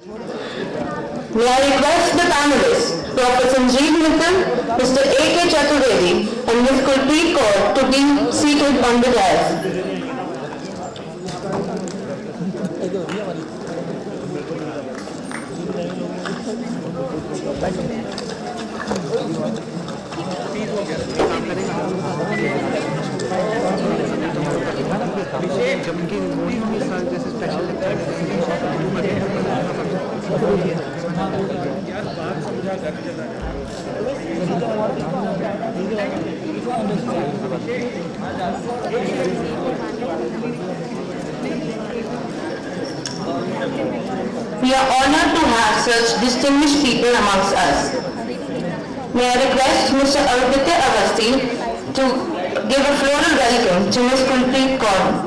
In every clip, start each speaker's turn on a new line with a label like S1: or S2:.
S1: May I request the panelists, Dr. Sanjeev Mittal, Mr. A.K. Chaturvedi, and Ms. Kulpreet Kaur to be seated on the dais. We are honored to have such distinguished people amongst us. May I request Mr. Arupitya Avasti to give a floral welcome to Ms. Kulpreet Kaur.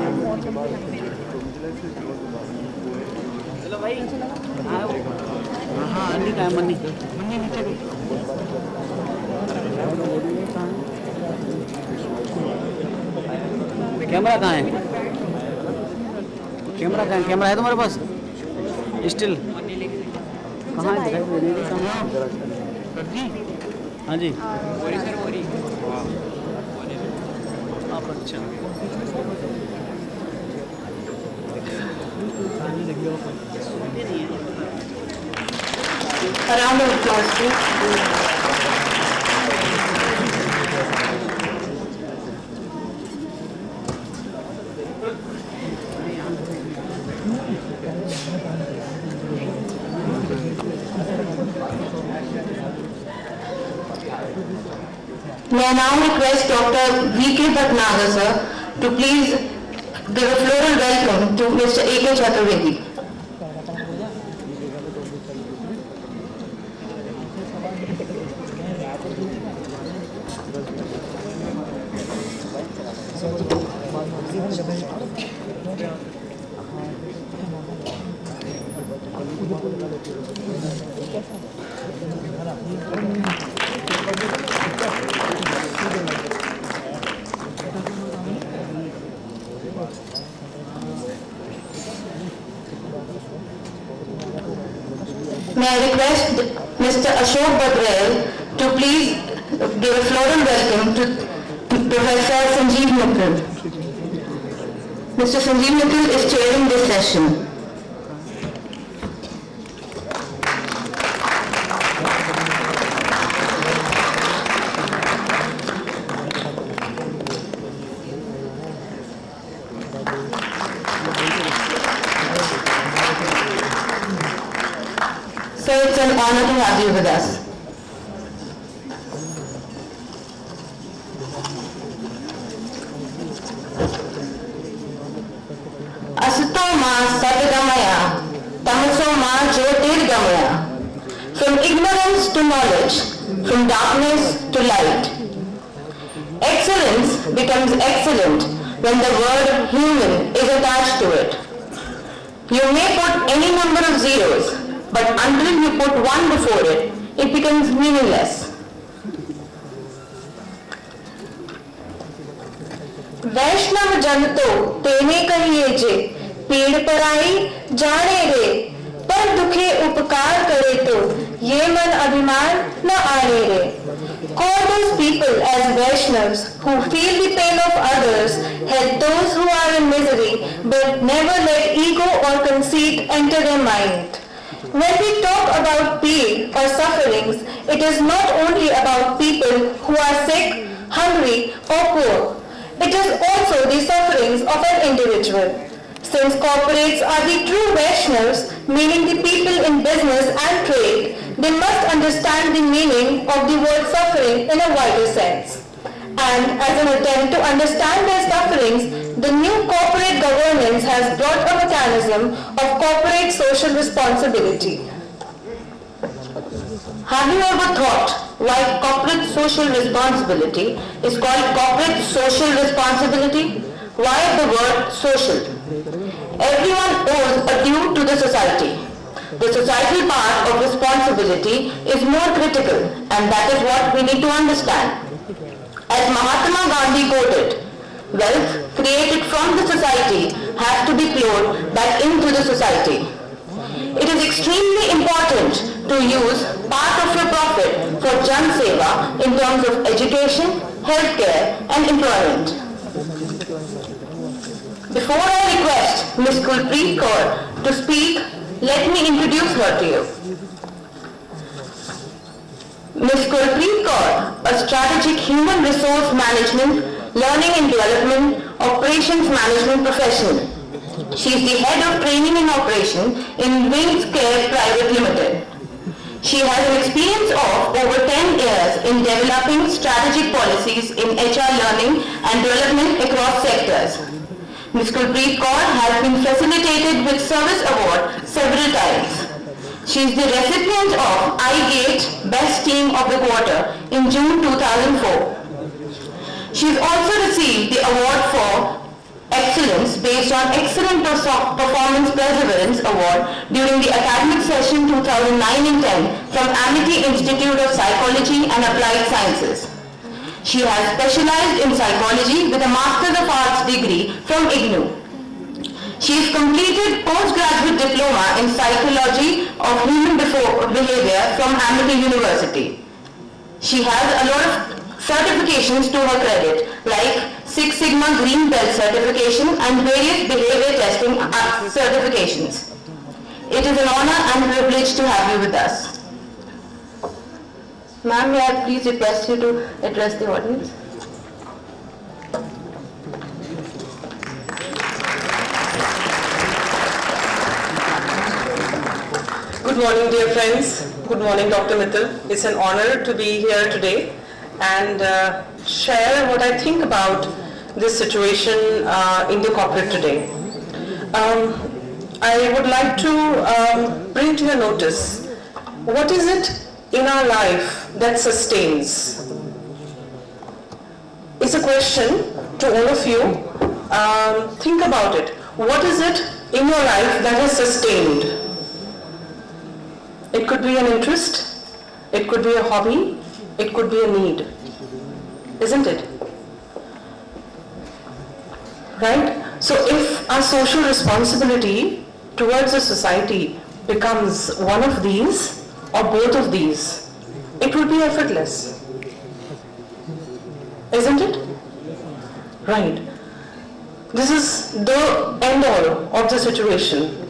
S2: Camera कहाँ है? Camera है तुम्हारे पास? Still कहाँ है? हाँ जी आप अच्छा
S1: A round of applause, please. May I now request Dr. V.K. Bhatnagar sir to please give a floral welcome to Mr. A.K. Chaturvedi. May I request Mr. Ashok Badrail to please give a floral welcome to Professor Sanjeev Mittal. Mr. Sanjeev Mittal is chairing this session. So it's an honor to have you with us. Asito ma sadgamaya, tamaso ma jyotirgamaya. From ignorance to knowledge, from darkness to light. Excellence becomes excellent when the word human is attached to it. You may put any number of zeros, but until you put one before it, it becomes meaningless. वैष्णव जन तो तेने कहिए जे, पीड़ पराई जाने रे, पर दुखे उपकार करे तो, ये मन अभिमान न आने रे. Call those people as Vaishnavas who feel the pain of others, help those who are in misery, but never let ego or conceit enter their mind. When we talk about pain or sufferings, it is not only about people who are sick, hungry or poor. It is also the sufferings of an individual. Since corporates are the true Vaishnavas, meaning the people in business and trade, they must understand the meaning of the word suffering in a wider sense. And as an attempt to understand their sufferings, the new corporate governance has brought a mechanism of corporate social responsibility. Have you ever thought why corporate social responsibility is called corporate social responsibility? Why the word social? Everyone owes a due to the society. The societal part of responsibility is more critical, and that is what we need to understand. As Mahatma Gandhi quoted, wealth created from the society has to be flowed back into the society. it is extremely important to use part of your profit for Jan Seva in terms of education, healthcare and employment. Before I request Ms. Gulpreet Kaur to speak, let me introduce her to you. Ms. Gulpreet Kaur, a strategic human resource management, learning and development, operations management professional. She is the head of training and operation in Wings Care Private Limited. She has an experience of over 10 years in developing strategic policies in HR learning and development across sectors. Ms. Gulpreet Kaur has been facilitated with Service Award several times. She is the recipient of iGate Best Team of the Quarter in June 2004. She has also received the award for Excellence based on Excellent Performance Perseverance Award during the academic session 2009 and 10 from Amity Institute of Psychology and Applied Sciences. She has specialized in psychology with a Master of Arts degree from IGNOU. She has completed postgraduate diploma in psychology of human behavior from Amity University. She has a lot of certifications to her credit, like Six Sigma Green Belt certification and various behavior testing certifications. It is an honor and privilege to have you with us. Ma'am, may I please request you to address the audience?
S3: Good morning, dear friends. Good morning, Dr. Mittal. It's an honor to be here today and share what I think about this situation in the corporate today. I would like to bring to your notice, what is it in our life that sustains? It's a question to all of you. Think about it. What is it in your life that is sustained? It could be an interest, it could be a hobby, it could be a need, isn't it? Right? So if our social responsibility towards the society becomes one of these or both of these, it would be effortless, isn't it? Right. This is the end all of the situation.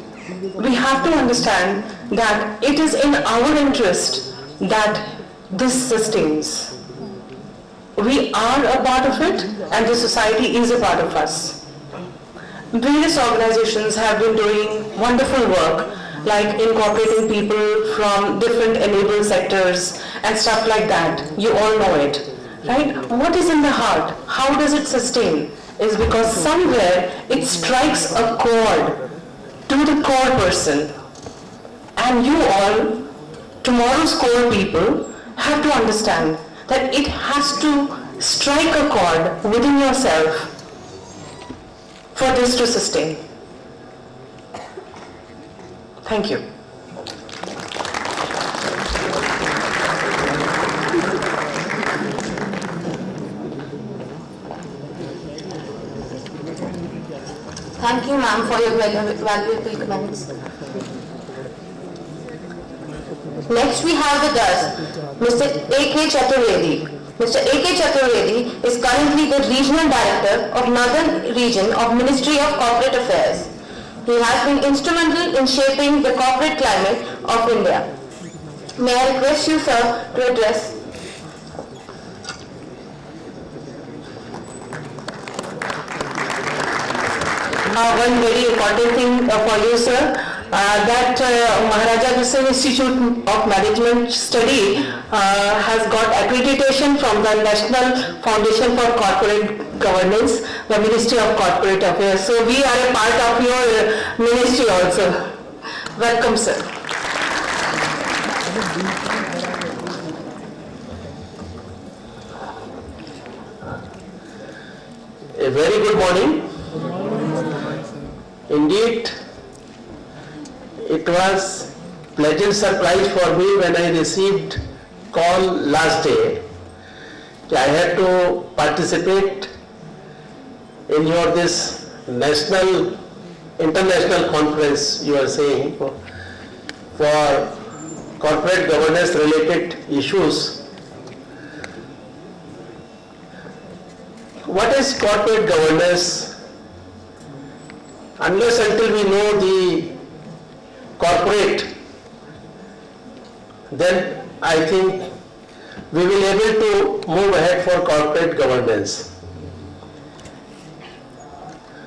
S3: We have to understand that it is in our interest that this sustains. We are a part of it and the society is a part of us. Various organizations have been doing wonderful work, like incorporating people from different enabled sectors and stuff like that. You all know it, right? What is in the heart? How does it sustain? Is because somewhere it strikes a chord to the core person. And you all, tomorrow's core people, have to understand that it has to strike a chord within yourself for this to sustain. Thank you.
S1: Thank you, ma'am, for your valuable comments. Next we have with us Mr. A.K. Chaturvedi. Mr. A.K. Chaturvedi is currently the Regional Director of Northern Region of Ministry of Corporate Affairs. He has been instrumental in shaping the corporate climate of India. May I request you, sir, to address.
S3: One very important thing for you, sir, that Maharaja Agrawal Institute of Management Study has got accreditation from the National Foundation for Corporate Governance, the Ministry of Corporate Affairs. So we are a part of your ministry also. Welcome, sir.
S4: A very good morning. Indeed, it was pleasant surprise for me when I received call last day. I had to participate in your this international conference you are saying. for corporate governance related issues. What is corporate governance? Unless until we know the corporate, then I think we will able to move ahead for corporate governance.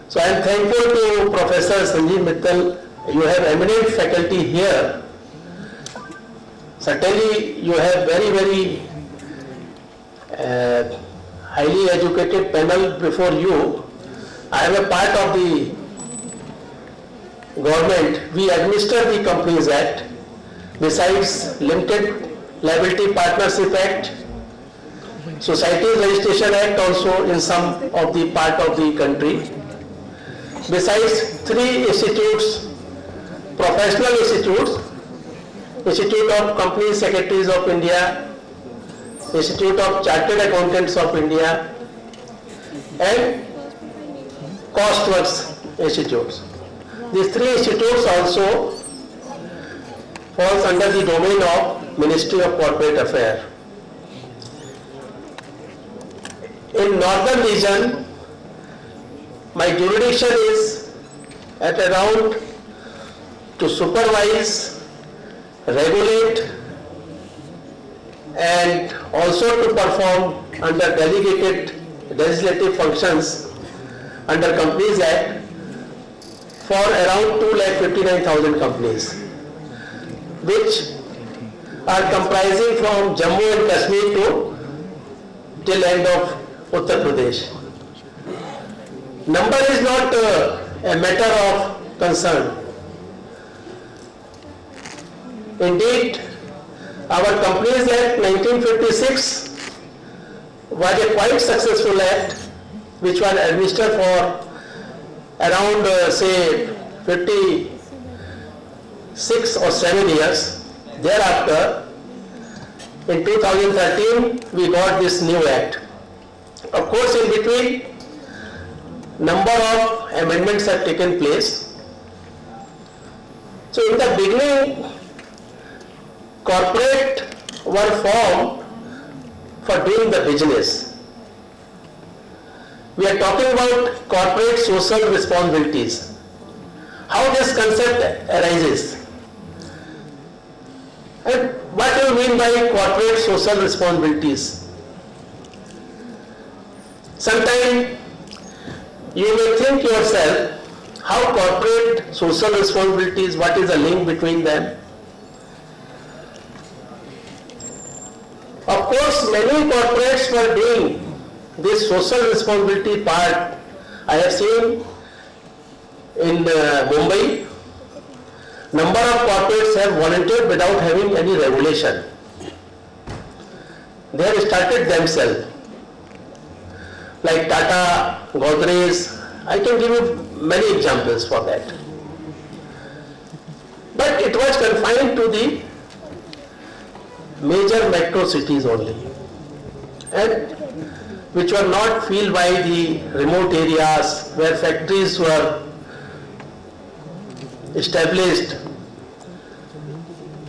S4: So I am thankful to Professor Sanjeev Mittal. You have eminent faculty here. Certainly you have very highly educated panel before you. I am a part of the government. We administer the Companies Act. Besides Limited Liability Partnership Act, Societies Registration Act also in some of the part of the country. Besides 3 institutes, professional institutes, Institute of Company Secretaries of India, Institute of Chartered Accountants of India, and Costworks institutes. These 3 institutes also falls under the domain of Ministry of Corporate Affairs. In northern region, my jurisdiction is at around to supervise, regulate, and also to perform under delegated legislative functions under Companies Act for around 2,59,000 companies, which are comprising from Jammu and Kashmir to till end of Uttar Pradesh. Number is not a matter of concern. Indeed, our Companies Act 1956 was a quite successful act which was administered for around say 56 or 7 years. Thereafter, in 2013, we got this new act. Of course, in between, number of amendments have taken place. So in the beginning, corporate were formed for doing the business. We are talking about corporate social responsibilities. How this concept arises? And what do you mean by corporate social responsibilities? Sometimes you may think yourself, how corporate social responsibilities, what is the link between them? Of course, many corporates were doing this social responsibility part. I have seen in Mumbai, number of corporates have volunteered without having any regulation. They have started themselves. Like Tata, Godrej, I can give you many examples for that. But it was confined to the major metro cities only, and which were not filled by the remote areas where factories were established.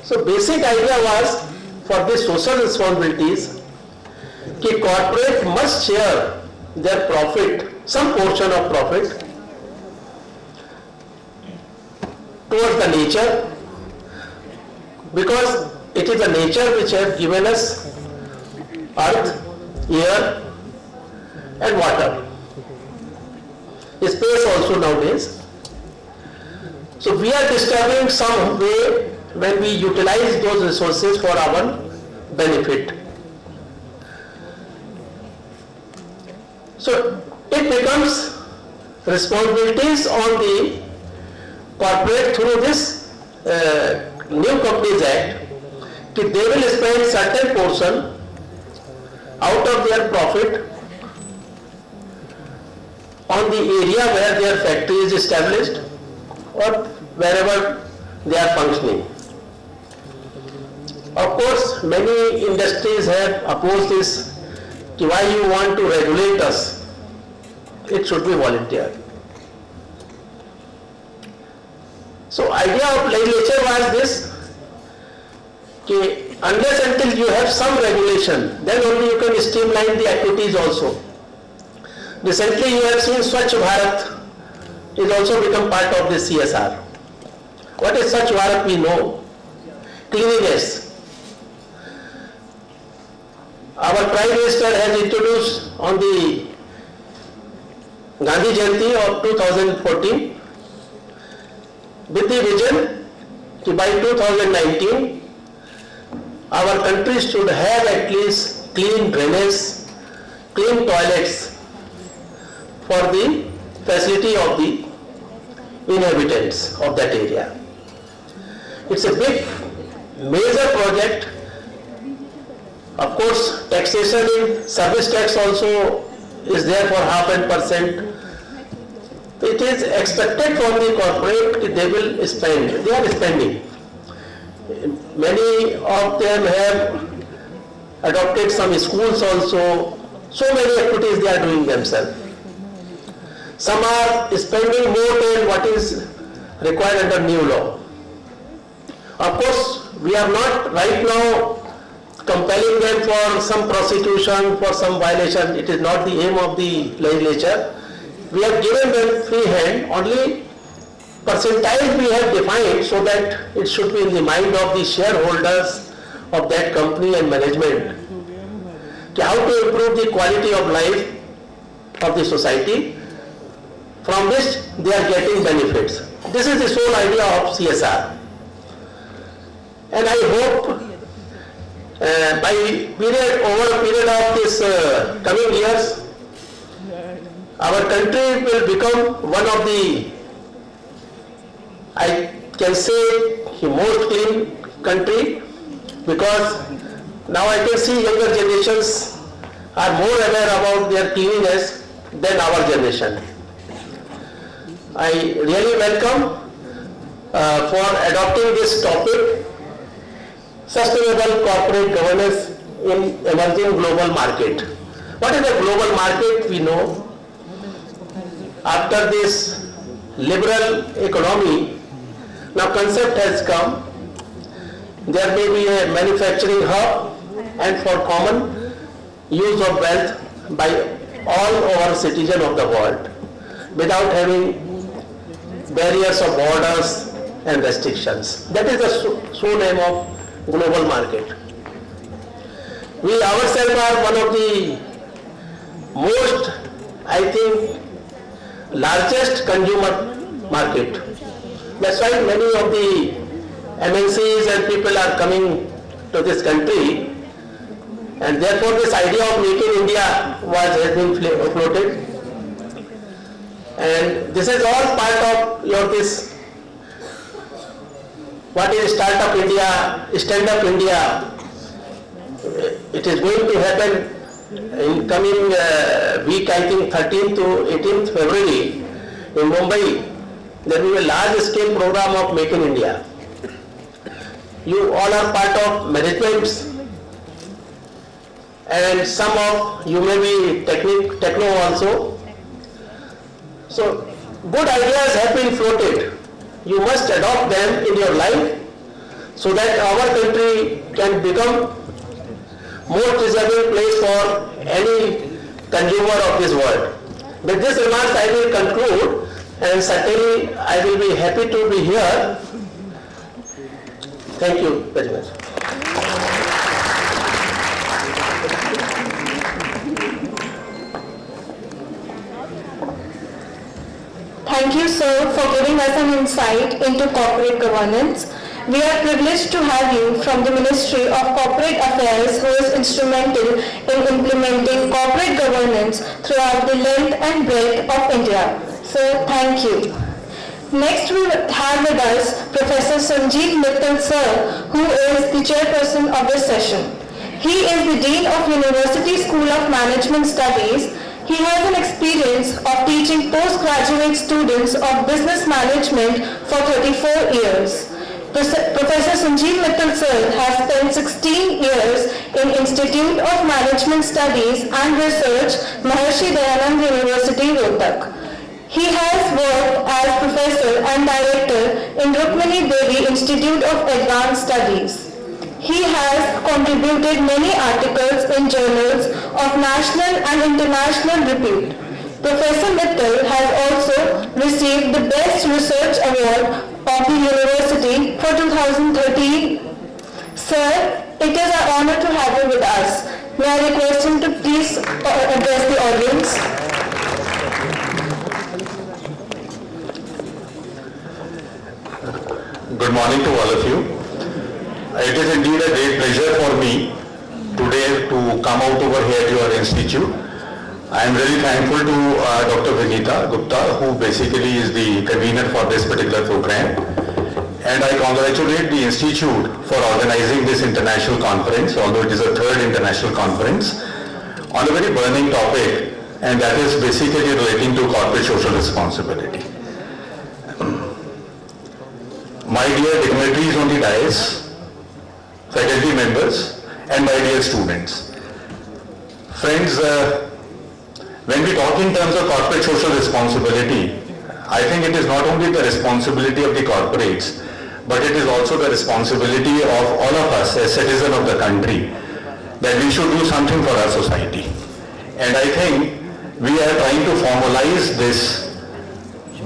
S4: So basic idea was for these social responsibilities that corporate must share their profit, some portion of profit towards the nature, because it is the nature which has given us earth, air and water, space also nowadays. So we are disturbing some way when we utilize those resources for our benefit. So it becomes responsibilities on the corporate through this new Companies Act, that they will spend certain portion out of their profit on the area where their factory is established or wherever they are functioning. Of course, many industries have opposed this. Why you want to regulate us? It should be volunteer. So idea of legislature was this, unless until you have some regulation, then only you can streamline the activities also. Recently you have seen Swachh Bharat is also become part of the CSR. What is Swachh Bharat? We know. Cleanliness. Our Prime Minister has introduced on the Gandhi Jayanti of 2014 with the vision that by 2019 our country should have at least clean drainage, clean toilets for the facility of the inhabitants of that area. It's a big, major project. Of course, taxation in service tax also is there for 0.5%. It is expected from the corporate they will spend. They are spending. Many of them have adopted some schools also. So many activities they are doing themselves. Some are spending more than what is required under new law. Of course, we are not right now compelling them for some prosecution, for some violation. It is not the aim of the legislature. We have given them free hand, only percentage we have defined so that it should be in the mind of the shareholders of that company and management. How to improve the quality of life of the society from which they are getting benefits. This is the sole idea of CSR. And I hope over a period of this coming years, our country will become one of the, I can say, the most clean country, because now I can see younger generations are more aware about their cleanliness than our generation. I really welcome for adopting this topic, sustainable corporate governance in emerging global market. What is the global market? We know after this liberal economy, now concept has come. There may be a manufacturing hub and for common use of wealth by all over citizens of the world without having barriers of borders and restrictions. That is the sole aim of global market. We ourselves are one of the most, I think, largest consumer market. That's why many of the MNCs and people are coming to this country, and therefore this idea of Make in India has been floated. And this is all part of this, what is Startup India, Stand Up India. It is going to happen in coming week, I think 13th to 18th February in Mumbai. There will be a large scale program of Make in India. You all are part of management, and some of you may be techno also. So good ideas have been floated. You must adopt them in your life so that our country can become more deserving place for any consumer of this world. With this remarks I will conclude, and certainly I will be happy to be here. Thank you very much.
S1: Thank you, sir, for giving us an insight into corporate governance. We are privileged to have you from the Ministry of Corporate Affairs, who is instrumental in implementing corporate governance throughout the length and breadth of India. So, thank you. Next we have with us Professor Sanjeev Mittal, sir, who is the chairperson of this session. He is the Dean of University School of Management Studies. He has an experience of teaching postgraduate students of business management for 34 years. Professor Sanjeev Mittal, sir, has spent 16 years in Institute of Management Studies and Research, Maharshi Dayanand University, Rohtak. He has worked as professor and director in Rukmini Devi Institute of Advanced Studies. He has contributed many articles in journals of national and international repute. Professor Mittal has also received the Best Research Award of the University for 2013. Sir, it is an honor to have you with us. May I request him to please address the audience.
S5: Good morning to all of you. It is indeed a great pleasure for me today to come out over here to your institute. I am really thankful to Dr. Vinita Gupta, who basically is the convener for this particular program. And I congratulate the institute for organizing this international conference, although it is a third international conference, on a very burning topic, and that is basically relating to corporate social responsibility. My dear dignitaries on the dais, faculty members, and my dear students. Friends, when we talk in terms of corporate social responsibility, I think it is not only the responsibility of the corporates, but it is also the responsibility of all of us as citizens of the country that we should do something for our society. And I think we are trying to formalize this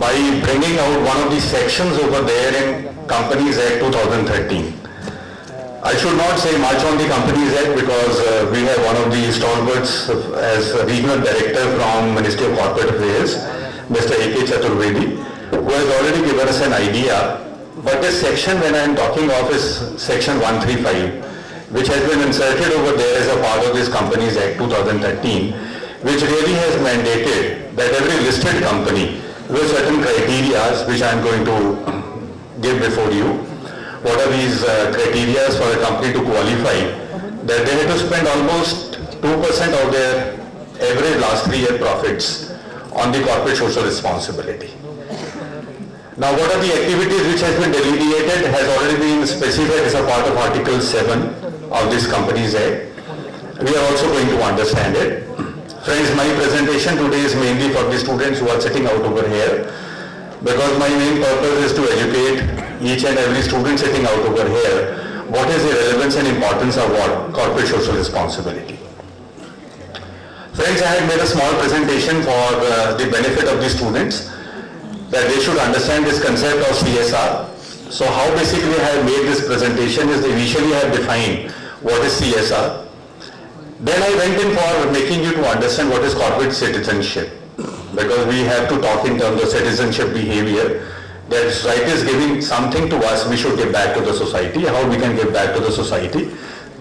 S5: by bringing out one of the sections over there in Companies Act 2013. I should not say much on the Companies Act because we have one of the stalwarts as a regional director from Ministry of Corporate Affairs, Mr. A.K. Chaturvedi, who has already given us an idea. But this section when I am talking of is section 135, which has been inserted over there as a part of this Companies Act 2013, which really has mandated that every listed company with certain criteria, which I am going to give before you. What are these criteria for a company to qualify? That they have to spend almost 2% of their average last 3-year profits on the corporate social responsibility. Now, what are the activities which has been delineated has already been specified as a part of Article 7 of this Companies Act. We are also going to understand it. Friends, my presentation today is mainly for the students who are sitting out over here, because my main purpose is to educate each and every student sitting out over here what is the relevance and importance of what corporate social responsibility. Friends, I have made a small presentation for the benefit of the students, that they should understand this concept of CSR. So how basically I have made this presentation is initially I have defined what is CSR. Then I went in for making you to understand what is corporate citizenship, because we have to talk in terms of citizenship behavior. That right is giving something to us, we should give back to the society. How we can give back to the society,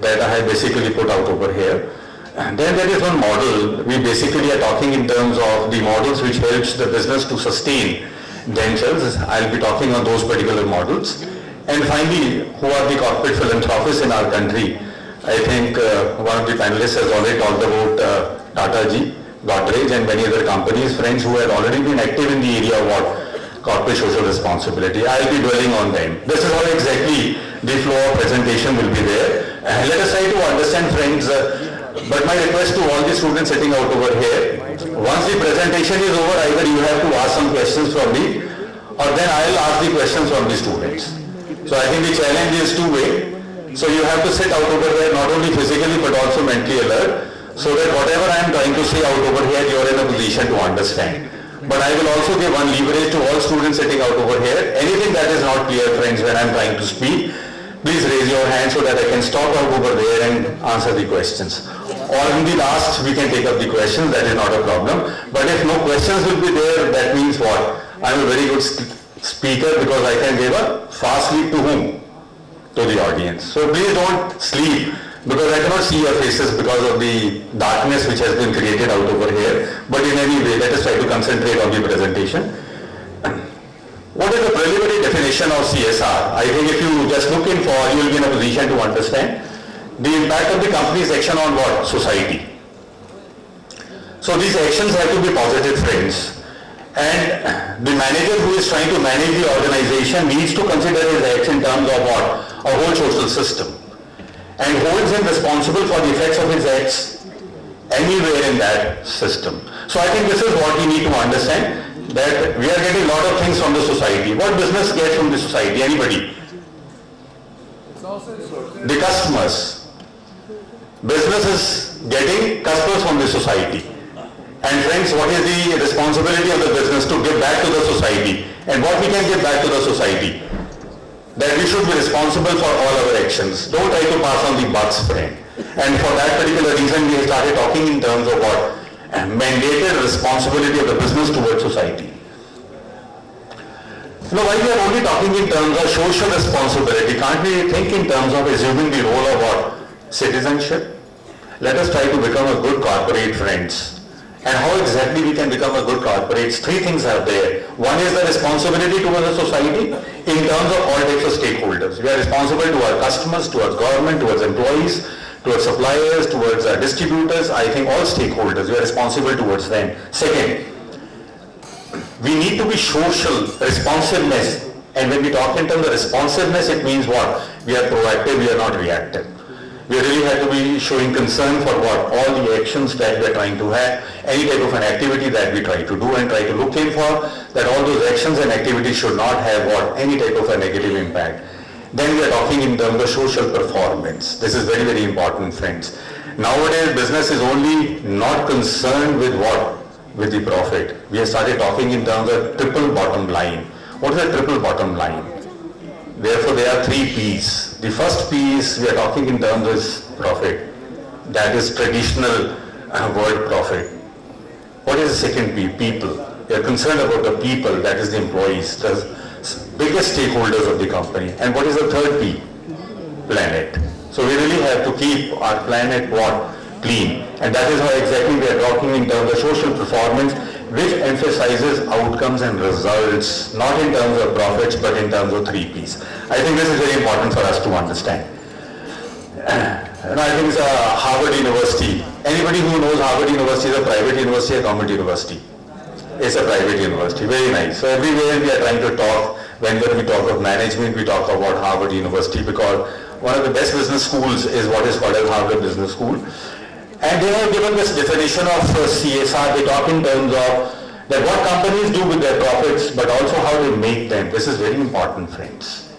S5: that I have basically put out over here. And then there is one model. We basically are talking in terms of the models which helps the business to sustain themselves. I'll be talking on those particular models. And finally, who are the corporate philanthropists in our country? I think one of the panelists has already talked about Tata Ji, Godrej and many other companies, friends who have already been active in the area of what? Corporate social responsibility. I'll be dwelling on them. This is how exactly the flow of presentation will be there. And let us try to understand, friends, but my request to all the students sitting out over here, once the presentation is over, either you have to ask some questions from me, or then I'll ask the questions from the students. So I think the challenge is two-way. So you have to sit out over there, not only physically but also mentally alert, so that whatever I am trying to say out over here, you are in a position to understand. But I will also give one leverage to all students sitting out over here. Anything that is not clear, friends, when I am trying to speak, please raise your hand so that I can stop out over there and answer the questions. Or in the last, we can take up the questions, that is not a problem. But if no questions will be there, that means what? I am a very good speaker because I can give a fast lead to whom? To the audience. So please don't sleep, because I cannot see your faces because of the darkness which has been created out over here. But in any way, let us try to concentrate on the presentation. What is the preliminary definition of CSR? I think if you just look in for, you will be in a position to understand the impact of the company's action on what? Society. So these actions have to be positive, friends. And the manager who is trying to manage the organization needs to consider his acts in terms of what? A whole social system. And holds him responsible for the effects of his acts anywhere in that system. So I think this is what we need to understand, that we are getting a lot of things from the society. What business gets from the society? Anybody? the customers. Business is getting customers from the society. And friends, what is the responsibility of the business to give back to the society? And what we can give back to the society? That we should be responsible for all our actions. Don't try to pass on the bucks, friend. And for that particular reason, we started talking in terms of what? Mandated responsibility of the business towards society. Now, while we are only talking in terms of social responsibility, can't we think in terms of assuming the role of what? Citizenship? Let us try to become a good corporate, friends. And how exactly we can become a good corporate? Three things are there. One is the responsibility towards the society in terms of all types of stakeholders. We are responsible to our customers, towards government, towards employees, towards suppliers, towards our distributors. I think all stakeholders, we are responsible towards them. Second, we need to be social responsiveness. And when we talk in terms of responsiveness, it means what? We are proactive, we are not reactive. We really have to be showing concern for what? All the actions that we are trying to have, any type of an activity that we try to do and try to look in for, that all those actions and activities should not have what? Any type of a negative impact. Then we are talking in terms of social performance. This is very, very important, friends. Nowadays, business is only not concerned with what? With the profit. We have started talking in terms of triple bottom line. What is a triple bottom line? Therefore, there are three P's. The first P is we are talking in terms of profit. That is traditional word profit. What is the second P? People. We are concerned about the people, that is the employees, the biggest stakeholders of the company. And what is the third P? Planet. So we really have to keep our planet what? Clean. And that is how exactly we are talking in terms of social performance, which emphasizes outcomes and results, not in terms of profits, but in terms of three P's. I think this is very important for us to understand. And I think it's Harvard University. Anybody who knows Harvard University is a private university or government university? It's a private university. Very nice. So everywhere we are trying to talk, whenever we talk of management, we talk about Harvard University, because one of the best business schools is what is called as Harvard Business School. And they have given this definition of CSR. They talk in terms of that what companies do with their profits, but also how they make them. This is very important, friends.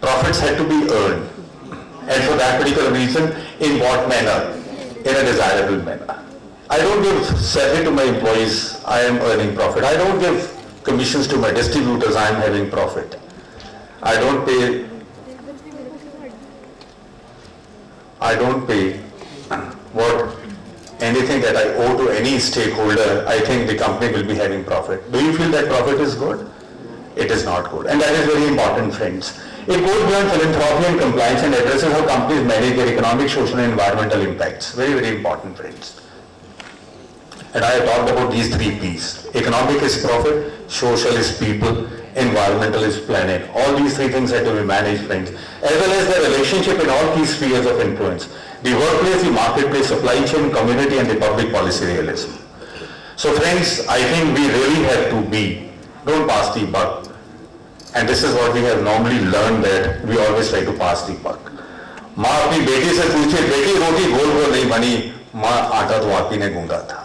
S5: Profits had to be earned. And for that particular reason, in what manner? In a desirable manner. I don't give salary to my employees, I am earning profit. I don't give commissions to my distributors, I am having profit. I don't pay what anything that I owe to any stakeholder. I think the company will be having profit. Do you feel that profit is good? It is not good. And that is very important, friends. It goes beyond philanthropy and compliance and addresses how companies manage their economic, social and environmental impacts. Very, very important, friends. And I have talked about these three P's. Economic is profit, social is people, environmental is planet. All these three things have to be managed, friends. As well as the relationship in all key spheres of influence. The workplace, the marketplace, supply chain, community and the public policy realism. So friends, I think we really have to be, don't pass the buck. And this is what we have normally learned, that we always try to pass the buck. माँ अपनी बेटी से पूछे, बेटी रोटी गोल गोल नहीं बनी, माँ आटा तो आप ही ने गूंदा था.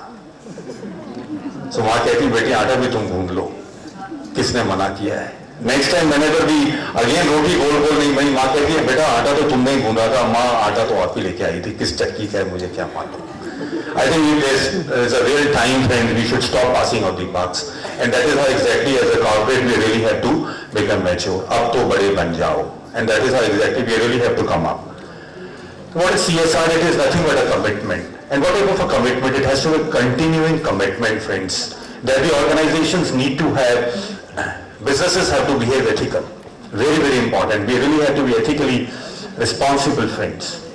S5: So माँ कहती, बेटी आटा भी तुम गूंद लो. किसने मना किया है? नेक्स्ट टाइम मैंने तो भी अगेन रोटी गोल गोल नहीं बनी, माँ कहती है बेटा आटा तो तुमने ही गूंदा था, माँ आटा तो आप ही लेके आई थी, किस चक्की का है मुझे क्या मालूम. I think there's a real time when we should stop passing out the bucks, and that is how exactly as a corporate we really have to become mature. Ab to bade ban jao, and that is how exactly we really have to come up. What is CSR? It is nothing but a commitment. And what type of a commitment? It has to be a continuing commitment, friends. That the organizations need to have, businesses have to behave ethical. Very, very important. We really have to be ethically responsible, friends.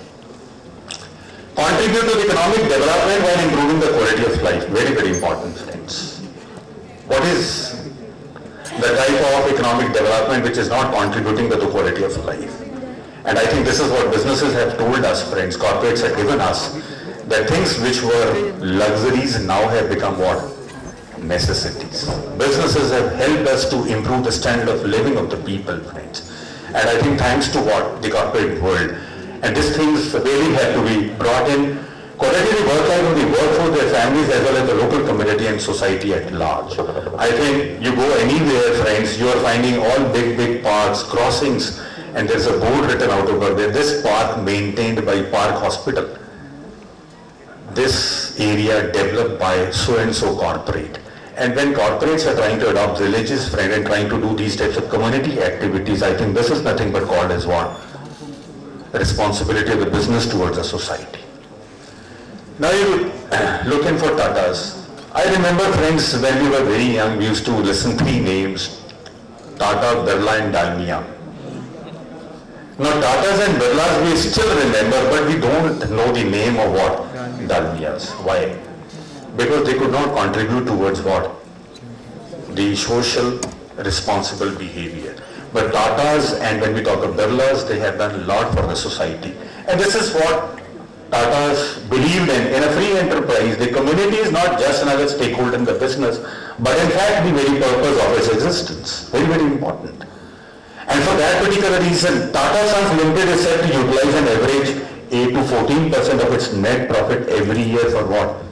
S5: Contribute to the economic development while improving the quality of life. Very, very important, friends. What is the type of economic development which is not contributing to the quality of life? And I think this is what businesses have told us, friends, corporates have given us, that things which were luxuries now have become what? Necessities. Businesses have helped us to improve the standard of living of the people, friends. And I think thanks to what? The corporate world. And these things really have to be brought in, quality work life of the workforce, their families, as well as the local community and society at large. I think you go anywhere, friends, you are finding all big parks, crossings, and there's a board written out over there, this park maintained by Park Hospital, this area developed by so and so corporate. And when corporates are trying to adopt villages, friend, and trying to do these types of community activities, I think this is nothing but called as what? The responsibility of the business towards the society. Now you look in for Tatas. I remember, friends, when we were very young, we used to listen 3 names, Tata, Birla and Dalmia. Now Tatas and Birlas we still remember, but we don't know the name of what? Dalmias. Why? Because they could not contribute towards what? The social responsible behavior. But Tatas, and when we talk of Birlas, they have done a lot for the society. And this is what Tatas believed in a free enterprise. The community is not just another stakeholder in the business, but in fact the very purpose of its existence. Very, very important. And for that particular reason, Tata Sons Limited is set to utilize an average 8 to 14% of its net profit every year for what?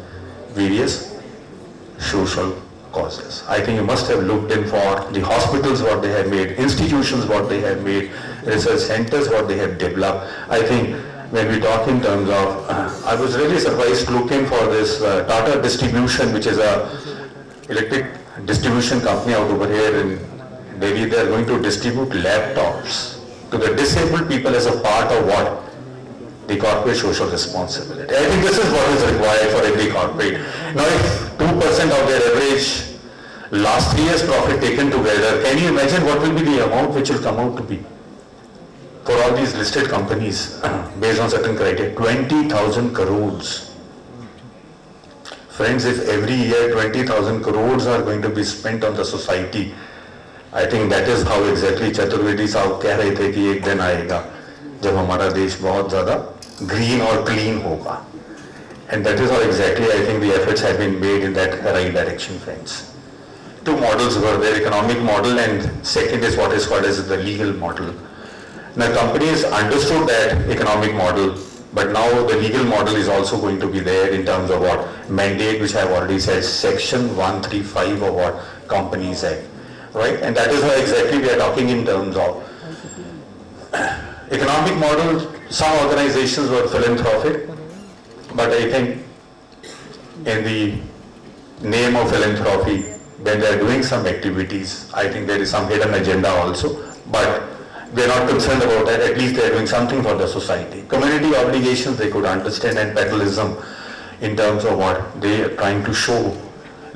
S5: Various social causes. I think you must have looked in for the hospitals, what they have made, institutions, what they have made, research centers, what they have developed. I think when we talk in terms of, I was really surprised looking for this Tata Distribution, which is a electric distribution company out over here in Delhi. They are going to distribute laptops to the disabled people as a part of what? The corporate social responsibility. I think this is what is required for every corporate. Now if 2% of their average last 3 years profit taken together, can you imagine what will be the amount which will come out to be? For all these listed companies, based on certain criteria, 20,000 crores. Friends, if every year 20,000 crores are going to be spent on the society, I think that is how exactly Chaturvedi साहब कह रहे थे कि एक दिन आएगा जब हमारा देश बहुत ज़्यादा green और clean होगा. And that is how exactly I think the efforts have been made in that right direction, friends. 2 models were there, economic model, and second is what is called as the legal model. Now companies understood that economic model, but now the legal model is also going to be there in terms of what? Mandate, which I have already said, section 135 of what? Companies Act. Right? And that is how exactly we are talking in terms of economic model. Some organizations were philanthropic, but I think in the name of philanthropy, when they are doing some activities, I think there is some hidden agenda also, but we are not concerned about that. At least they are doing something for the society. Community obligations they could understand, and patriotism in terms of what they are trying to show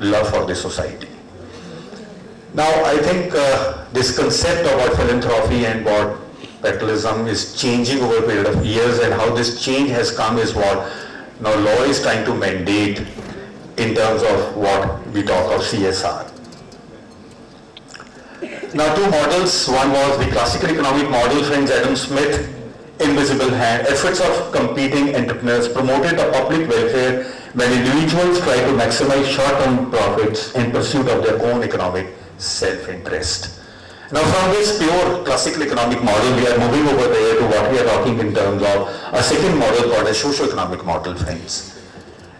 S5: love for the society. Now I think this concept of what philanthropy and what patriotism is changing over a period of years, and how this change has come is what now law is trying to mandate in terms of what we talk of CSR. Now 2 models, one was the classical economic model, friends, Adam Smith, invisible hand, efforts of competing entrepreneurs promoted the public welfare when individuals try to maximize short-term profits in pursuit of their own economic self-interest. Now from this pure classical economic model, we are moving over there to what we are talking in terms of a second model called a socio-economic model, friends.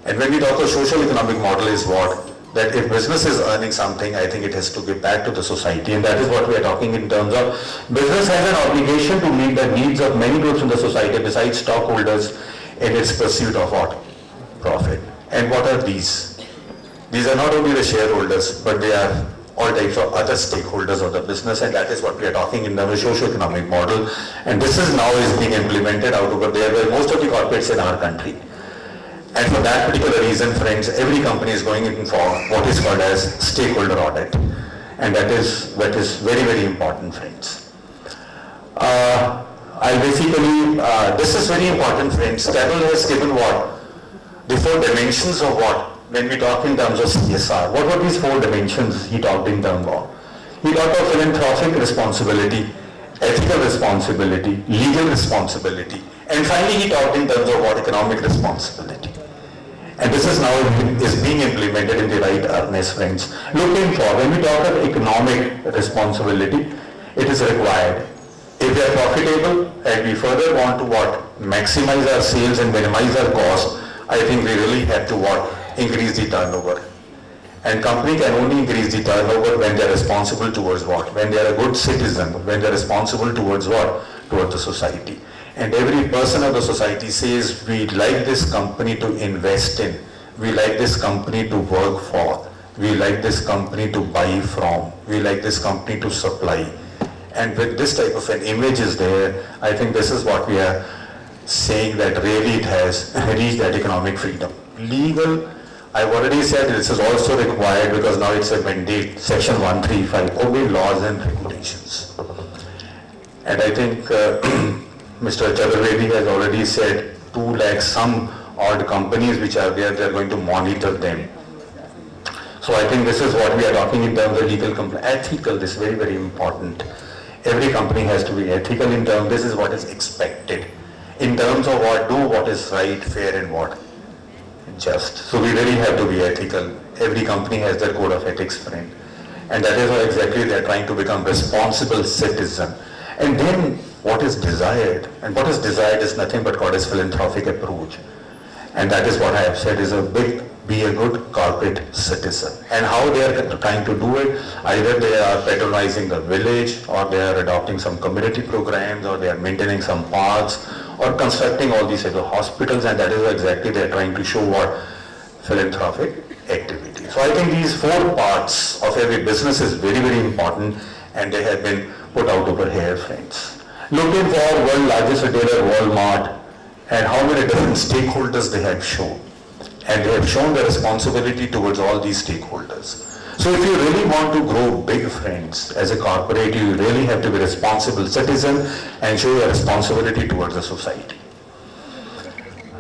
S5: And when we talk of socio-economic model is what? That if business is earning something, I think it has to give back to the society, and that is what we are talking in terms of business has an obligation to meet the needs of many groups in the society besides stockholders in its pursuit of what? Profit. And what are these? These are not only the shareholders, but they are all types of other stakeholders of the business, and that is what we are talking in the socio-economic model. And this is now being implemented out over there where most of the corporates in our country. And for that particular reason, friends, every company is going in for what is called as stakeholder audit. And that is very, very important, friends. This is very important, friends. Carroll has given what? The 4 dimensions of what? When we talk in terms of CSR, what were these 4 dimensions he talked in terms of? He talked of philanthropic responsibility, ethical responsibility, legal responsibility, and finally he talked in terms of what? Economic responsibility. And this is now is being implemented in the right earnest, friends. Looking for, when we talk of economic responsibility, it is required. If we are profitable and we further want to what? Maximize our sales and minimize our costs, I think we really have to what? Increase the turnover. And company can only increase the turnover when they are responsible towards what? When they are a good citizen, when they are responsible towards what? towards the society. And every person of the society says, we like this company to invest in, we like this company to work for, we like this company to buy from, we like this company to supply. And with this type of an image is there, I think this is what we are saying, that really it has reached that economic freedom. Legal, I've already said this is also required because now it's a mandate, section 135, obey laws and regulations. And I think Mr. Chaturvedi has already said 2 lakh some odd companies which are there, they are going to monitor them. So I think this is what we are talking in terms of legal compliance. Ethical, this is very, very important. Every company has to be ethical in terms, this is what is expected. In terms of what is right, fair and what just. So we really have to be ethical. Every company has their code of ethics, friend. And that is why exactly they are trying to become responsible citizen. And then what is desired, and what is desired is nothing but God's philanthropic approach. And that is what I have said is be a good corporate citizen. And how they are trying to do it, either they are patronizing the village, or they are adopting some community programs, or they are maintaining some parks, or constructing all these hospitals, and that is exactly they are trying to show what philanthropic activity. So I think these 4 parts of every business is very, very important, and they have been put out over here, friends. Looking for world largest retailer Walmart, and how many different stakeholders they have shown. And they have shown the responsibility towards all these stakeholders. So if you really want to grow big, friends, as a corporate, you really have to be a responsible citizen and show your responsibility towards the society.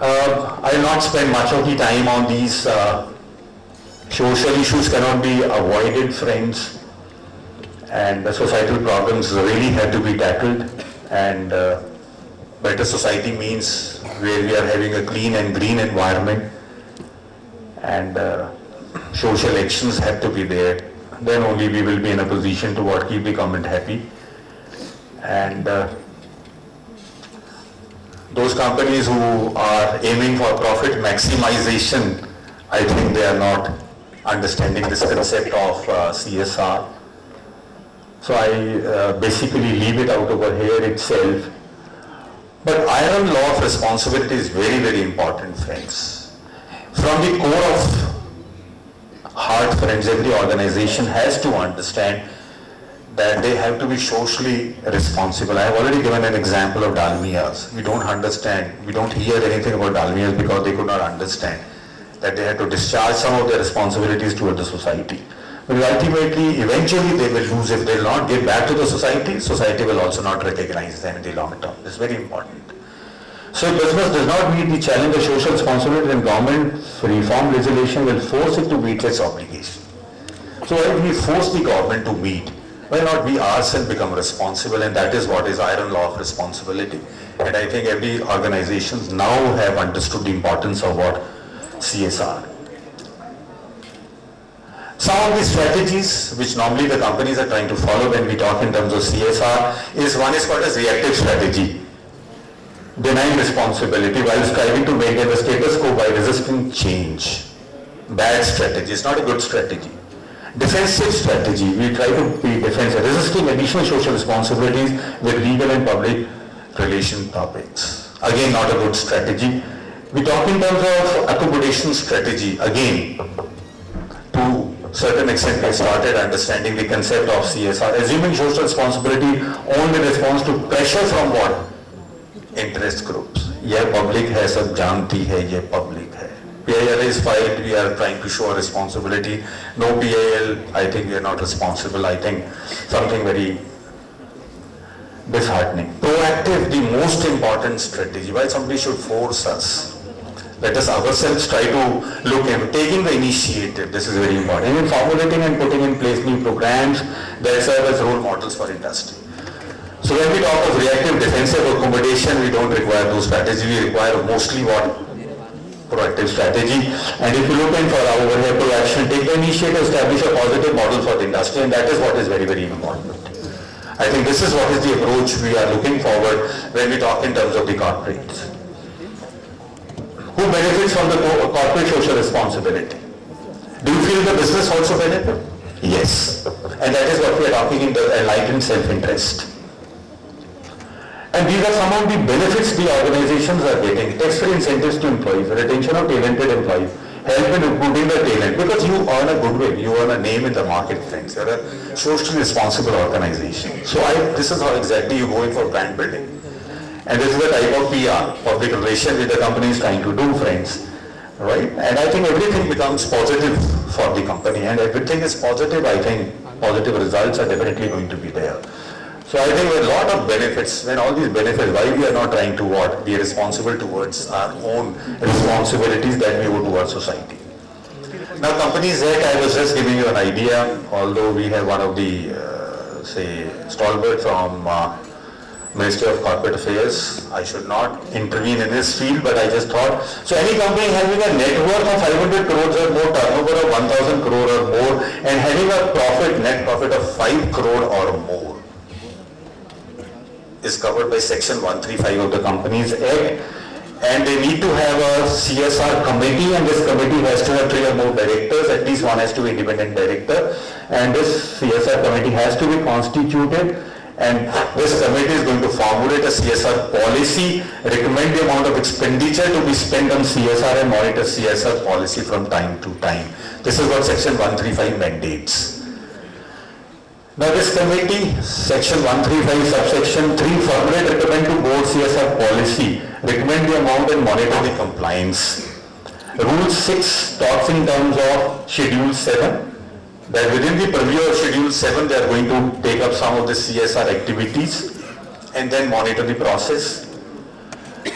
S5: I will not spend much of the time on these. Social issues cannot be avoided, friends. And the societal problems really have to be tackled. And better society means where we are having a clean and green environment. And social actions have to be there. Then only we will be in a position to keep the government happy. And those companies who are aiming for profit maximization, I think they are not understanding this concept of CSR. So I basically leave it out over here itself. But iron law of responsibility is very, very important, friends. From the core of heart, friends, every organization has to understand that they have to be socially responsible. I have already given an example of Dalmia's. We don't understand, we don't hear anything about Dalmia's because they could not understand that they had to discharge some of their responsibilities toward the society. But ultimately, eventually they will lose. If they will not give back to the society, society will also not recognize them in the long term. This is very important. So if business does not meet the challenge of social responsibility, then government reform legislation will force it to meet its obligation. So if we force the government to meet, why not we ourselves become responsible? And that is what is iron law of responsibility. And I think every organization now have understood the importance of what CSR. Some of the strategies which normally the companies are trying to follow when we talk in terms of CSR is one is called as reactive strategy. Denying responsibility while striving to maintain the status quo by resisting change. Bad strategy, it's not a good strategy. Defensive strategy, we try to be defensive, resisting additional social responsibilities with legal and public relation topics. Again, not a good strategy. We talk in terms of accommodation strategy. Again, to certain extent we started understanding the concept of CSR, assuming social responsibility only responds to pressure from what? Interest groups. यह public है, सब जानती है, यह public है. PIL is filed, we are trying to show a responsibility. No PIL, I think we are not responsible. I think something very disheartening. Proactive, the most important strategy. Why somebody should force us? Let us ourselves try to look at taking the initiative. This is very important. And in formulating and putting in place new programs that serve as role models for industry. So when we talk of reactive, defensive accommodation, we don't require those strategies. We require mostly what? Proactive strategy. And if you look in for our over here proaction, take the initiative, establish a positive model for the industry, and that is what is very, very important. I think this is what is the approach we are looking forward when we talk in terms of the corporates. Who benefits from the corporate social responsibility? Do you feel the business also benefit? Yes. And that is what we are talking in the enlightened self-interest. And these are some of the benefits the organizations are getting. Tax-free incentives to employees, retention of talented employees, help in recruiting the talent, because you earn a goodwill, you earn a name in the market, friends. You're a socially responsible organization. So this is how exactly you go in for brand building. And this is the type of PR, public relations, that the company is trying to do, friends. Right? And I think everything becomes positive for the company, and everything is positive. I think positive results are definitely going to be there. So I think with a lot of benefits, when all these benefits, why we are not trying to be responsible towards our own responsibilities that we owe to our society. Now Company Z, I was just giving you an idea, although we have one of the, stalwart from Ministry of Corporate Affairs. I should not intervene in this field, but I just thought, so any company having a net worth of 500 crores or more, turnover of 1,000 crore or more, and having a net profit of 5 crore or more, is covered by Section 135 of the Companies Act, and they need to have a CSR committee, and this committee has to have 3 or more directors, at least one has to be independent director, and this CSR committee has to be constituted, and this committee is going to formulate a CSR policy, recommend the amount of expenditure to be spent on CSR, and monitor CSR policy from time to time. This is what Section 135 mandates. Now this committee, Section 135, subsection 3, formulate, recommend to board CSR policy, recommend the amount and monitor the compliance. Rule 6 talks in terms of Schedule 7, that within the purview of Schedule 7, they are going to take up some of the CSR activities and then monitor the process.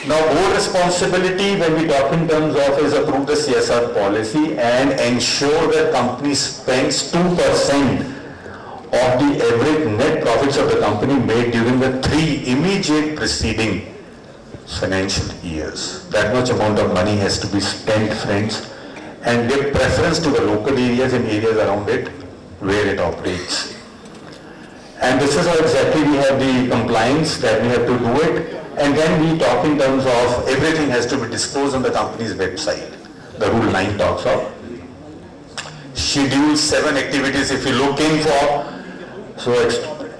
S5: Now board responsibility, when we talk in terms of, is approve the CSR policy and ensure that company spends 2% of the average net profits of the company made during the 3 immediate preceding financial years. That much amount of money has to be spent, friends, and give preference to the local areas and areas around it where it operates. And this is how exactly we have the compliance that we have to do it, and then we talk in terms of everything has to be disclosed on the company's website. The Rule 9 talks of Schedule 7 activities, if you look in for, so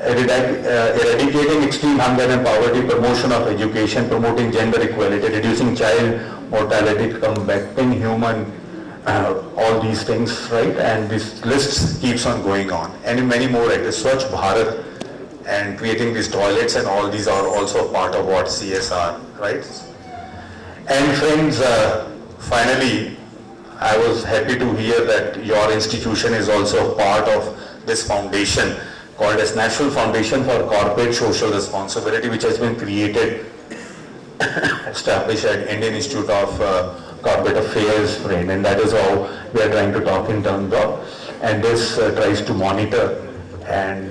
S5: eradicating extreme hunger and poverty, promotion of education, promoting gender equality, reducing child mortality, combating human, all these things, right? And this list keeps on going on. And many more, like the Swachh Bharat and creating these toilets, and all these are also part of what CSR, right? And friends, finally, I was happy to hear that your institution is also part of this foundation called as National Foundation for Corporate Social Responsibility, which has been created, established at Indian Institute of Corporate Affairs, friend, and that is how we are trying to talk in terms of, and this tries to monitor and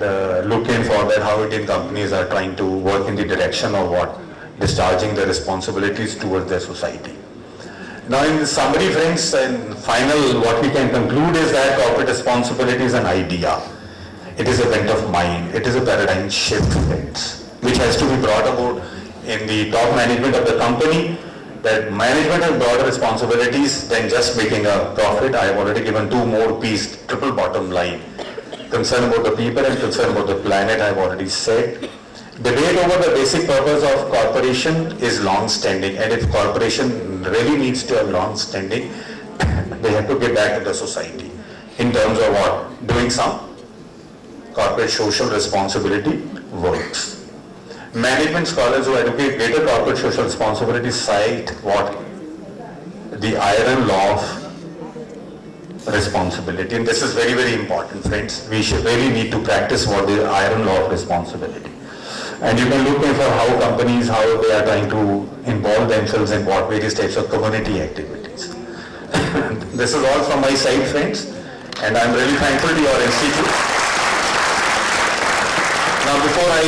S5: look in for that how Indian companies are trying to work in the direction of what, discharging their responsibilities towards their society. Now in summary, friends, and final, what we can conclude is that corporate responsibility is an idea. It is a bent of mind. It is a paradigm shift, friends, which has to be brought about in the top management of the company, that management has broader responsibilities than just making a profit. I have already given 2 more P's, triple bottom line. Concern about the people and concern about the planet, I have already said. Debate over the basic purpose of corporation is long-standing, and if corporation really needs to have long-standing, they have to get back to the society in terms of what? Doing some corporate social responsibility works. Management scholars who advocate greater corporate social responsibility cite what? The iron law of responsibility, and this is very, very important, friends. We should really need to practice what the iron law of responsibility. And you can look in for how companies, how they are trying to involve themselves in what various types of community activities. This is all from my side, friends, and I'm really thankful to your institute. Now, before I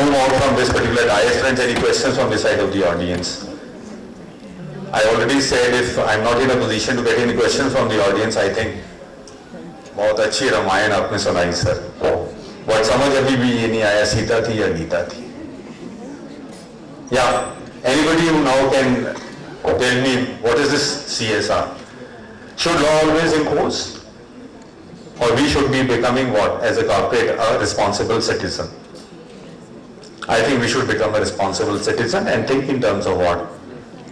S5: move on from this particular diet, friends, any questions from this side of the audience? I already said if I'm not in a position to get any questions from the audience, I think बहुत अच्छी रामायण आपने सुनाई sir. But समझ अभी भी ये नहीं आया सीता थी या गीता थी. Yeah, anybody who now can tell me what is this CSR? Should law always impose? Or we should be becoming what, as a corporate, a responsible citizen? I think we should become a responsible citizen and think in terms of what?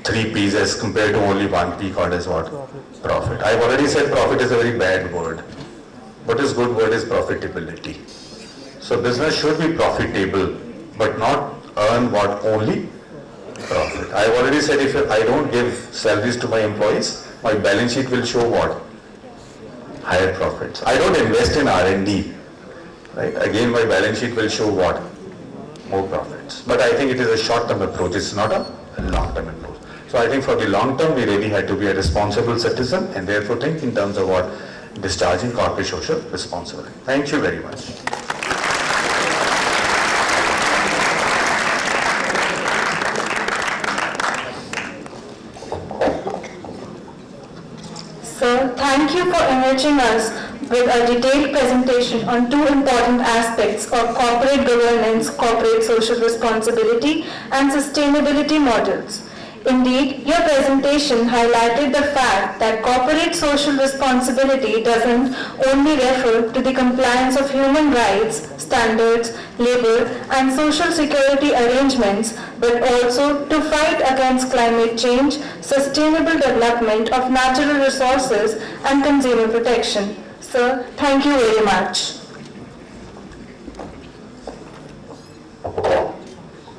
S5: 3 P's as compared to only 1 P called as what? Profit. I've already said profit is a very bad word. What is good word is profitability. So business should be profitable, but not earn what? Only profit. I've already said if I don't give salaries to my employees, my balance sheet will show what? Higher profits. I don't invest in R&D. Right? Again, my balance sheet will show what? More profits. But I think it is a short-term approach. It's not a long-term approach. So I think for the long term, we really had to be a responsible citizen and therefore think in terms of what? Discharging corporate social responsibility. Thank you very much.
S1: Sir, thank you for enriching us with a detailed presentation on 2 important aspects of corporate governance, corporate social responsibility, and sustainability models. Indeed, your presentation highlighted the fact that corporate social responsibility doesn't only refer to the compliance of human rights, standards, labor, and social security arrangements, but also to fight against climate change, sustainable development of natural resources, and consumer protection. Sir, thank you very much.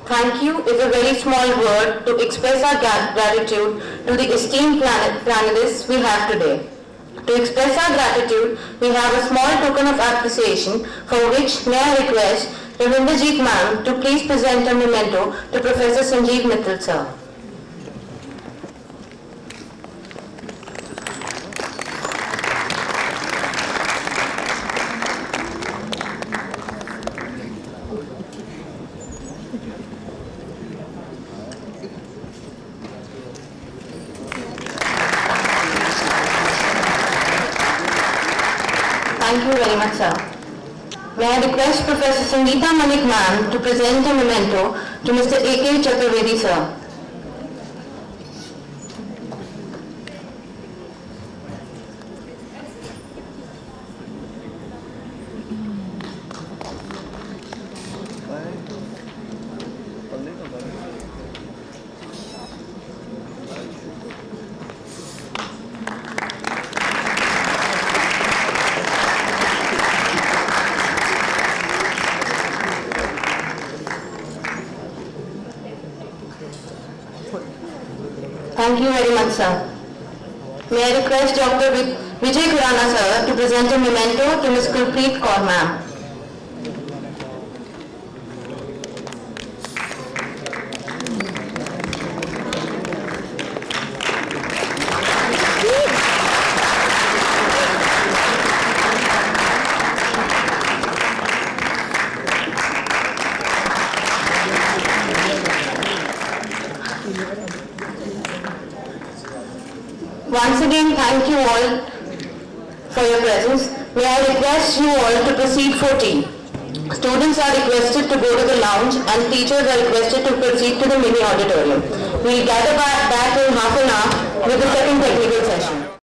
S6: Thank you is a very small word to express our gratitude to the esteemed panelists we have today. To express our gratitude, we have a small token of appreciation for which may I request Ravinderjeet ma'am to please present a memento to Professor Sanjeev Mittal sir. Thank you very much, sir. May I request Professor Sangeeta Manik ma'am to present a memento to Mr. A.K. Chaturvedi, sir. Thank you very much, sir. May I request Dr. Vijay Khurana, sir, to present a memento to Ms. Gurpreet Kaur, ma'am. Once again, thank you all for your presence. May I request you all to proceed for tea. Students are requested to go to the lounge and teachers are requested to proceed to the mini auditorium. We will gather back in half an hour with the second technical session.